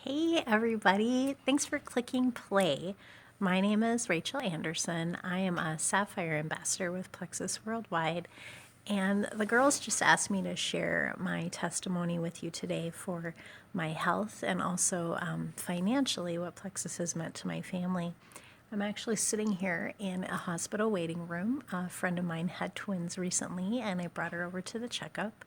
Hey everybody, thanks for clicking play. My name is Rachel Anderson. I am a Sapphire Ambassador with Plexus Worldwide, and the girls just asked me to share my testimony with you today for my health and also financially what Plexus has meant to my family. I'm actually sitting here in a hospital waiting room. A friend of mine had twins recently, and I brought her over to the checkup.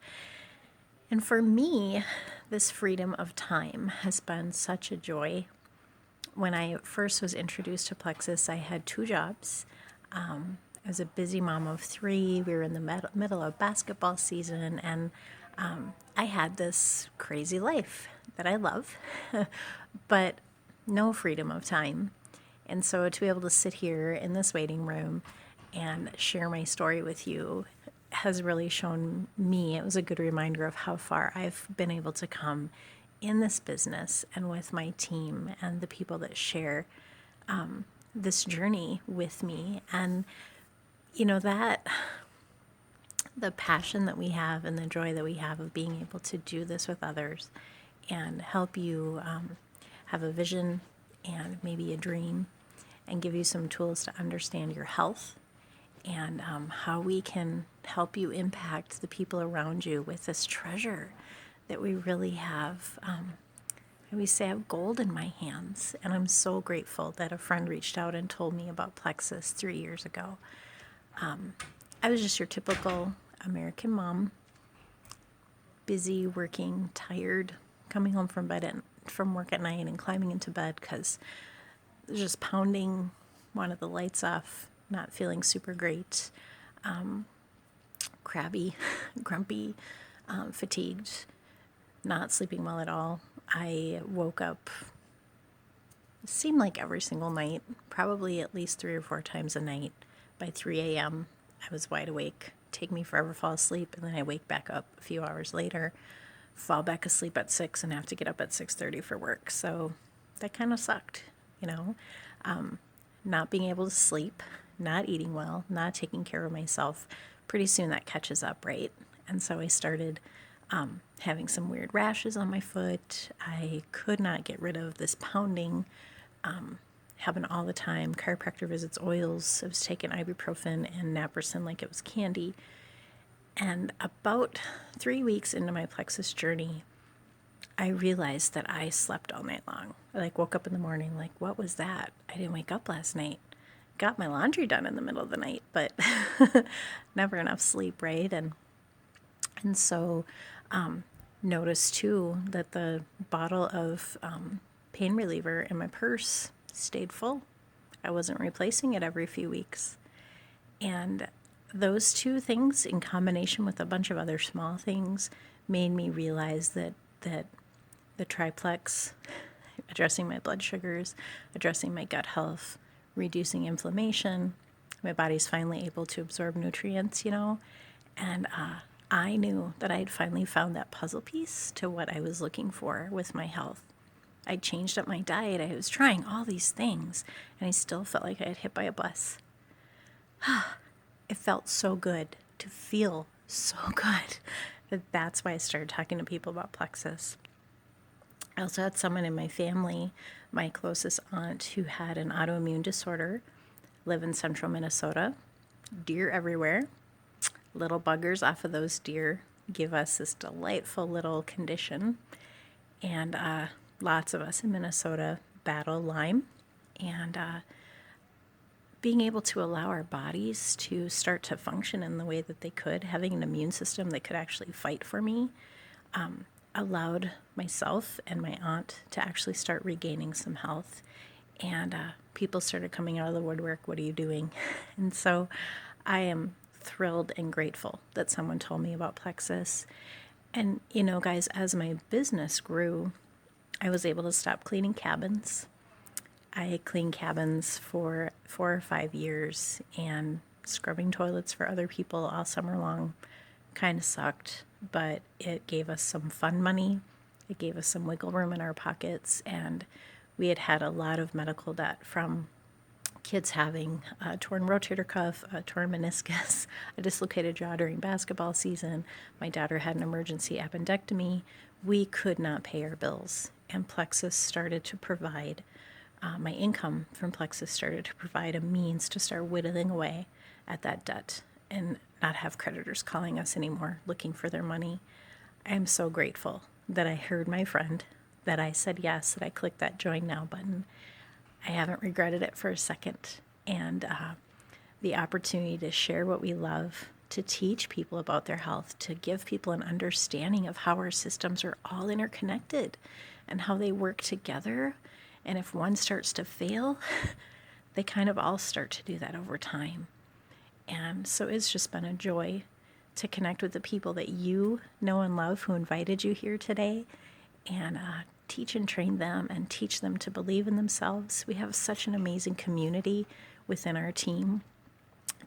And for me, this freedom of time has been such a joy. When I first was introduced to Plexus, I had two jobs. I was a busy mom of three. We were in the middle of basketball season, and I had this crazy life that I love, but no freedom of time. And so to be able to sit here in this waiting room and share my story with you has really shown me, it was a good reminder of how far I've been able to come in this business and with my team and the people that share this journey with me. And, that the passion that we have and the joy that we have of being able to do this with others and help you have a vision and maybe a dream and give you some tools to understand your health and how we can help you impact the people around you with this treasure that we really have. I always say I have gold in my hands, and I'm so grateful that a friend reached out and told me about Plexus 3 years ago. I was just your typical American mom, busy, working, tired, coming home from work at night and climbing into bed because just pounding, wanted the lights off, not feeling super great, crabby, grumpy, fatigued, not sleeping well at all. I woke up, it seemed like every single night, probably at least 3 or 4 times a night. By 3 a.m., I was wide awake. Take me forever to fall asleep, and then I wake back up a few hours later, fall back asleep at 6, and have to get up at 6:30 for work. So that kind of sucked, you know. Not being able to sleep, not eating well, not taking care of myself. Pretty soon that catches up, right? And so I started having some weird rashes on my foot. I could not get rid of this pounding, happened all the time. Chiropractor visits, oils. I was taking ibuprofen and naproxen like it was candy. And about 3 weeks into my Plexus journey, I realized that I slept all night long. I woke up in the morning what was that? I didn't wake up last night. Got my laundry done in the middle of the night, but never enough sleep, right? And so noticed too that the bottle of pain reliever in my purse stayed full. I wasn't replacing it every few weeks. And those two things in combination with a bunch of other small things made me realize that the triplex, addressing my blood sugars, addressing my gut health, reducing inflammation, my body's finally able to absorb nutrients, and I knew that I had finally found that puzzle piece to what I was looking for with my health. I changed up my diet. I was trying all these things, and I still felt like I had hit by a bus. It felt so good to feel so good that's why I started talking to people about Plexus. I also had someone in my family, my closest aunt, who had an autoimmune disorder, live in central Minnesota, deer everywhere. Little buggers off of those deer give us this delightful little condition. And lots of us in Minnesota battle Lyme. And being able to allow our bodies to start to function in the way that they could, having an immune system that could actually fight for me, allowed myself and my aunt to actually start regaining some health. And people started coming out of the woodwork, what are you doing? And so I am thrilled and grateful that someone told me about Plexus. And, guys, as my business grew, I was able to stop cleaning cabins. I cleaned cabins for 4 or 5 years, and scrubbing toilets for other people all summer long kind of sucked, but it gave us some fun money. It gave us some wiggle room in our pockets, and we had a lot of medical debt from kids having a torn rotator cuff, a torn meniscus, a dislocated jaw during basketball season. My daughter had an emergency appendectomy. We could not pay our bills, and Plexus started to provide, my income from Plexus started to provide a means to start whittling away at that debt and not have creditors calling us anymore looking for their money. I am so grateful that I heard my friend, that I said yes, that I clicked that join now button. I haven't regretted it for a second. And the opportunity to share what we love, to teach people about their health, to give people an understanding of how our systems are all interconnected and how they work together. And if one starts to fail, they kind of all start to do that over time. And so it's just been a joy to connect with the people that you know and love who invited you here today, and teach and train them and teach them to believe in themselves. We have such an amazing community within our team,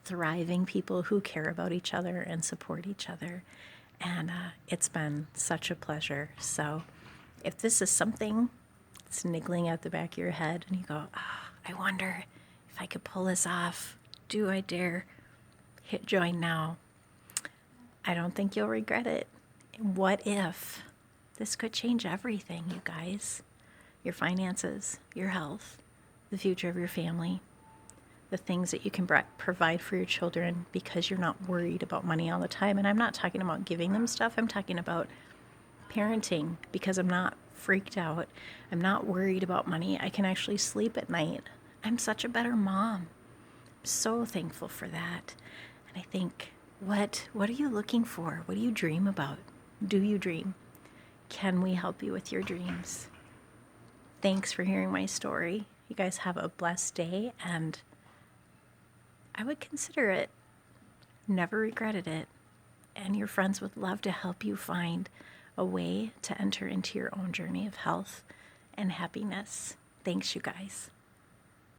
thriving people who care about each other and support each other. And it's been such a pleasure. So if this is something that's niggling at the back of your head and you go, I wonder if I could pull this off, do I dare hit join now? I don't think you'll regret it. What if this could change everything, you guys? Your finances, your health, the future of your family, the things that you can provide for your children because you're not worried about money all the time. And I'm not talking about giving them stuff. I'm talking about parenting, because I'm not freaked out. I'm not worried about money. I can actually sleep at night. I'm such a better mom. I'm so thankful for that. And I think, what are you looking for? What do you dream about? Do you dream? Can we help you with your dreams? Thanks for hearing my story. You guys have a blessed day, and I would consider it. Never regretted it. And your friends would love to help you find a way to enter into your own journey of health and happiness. Thanks, you guys.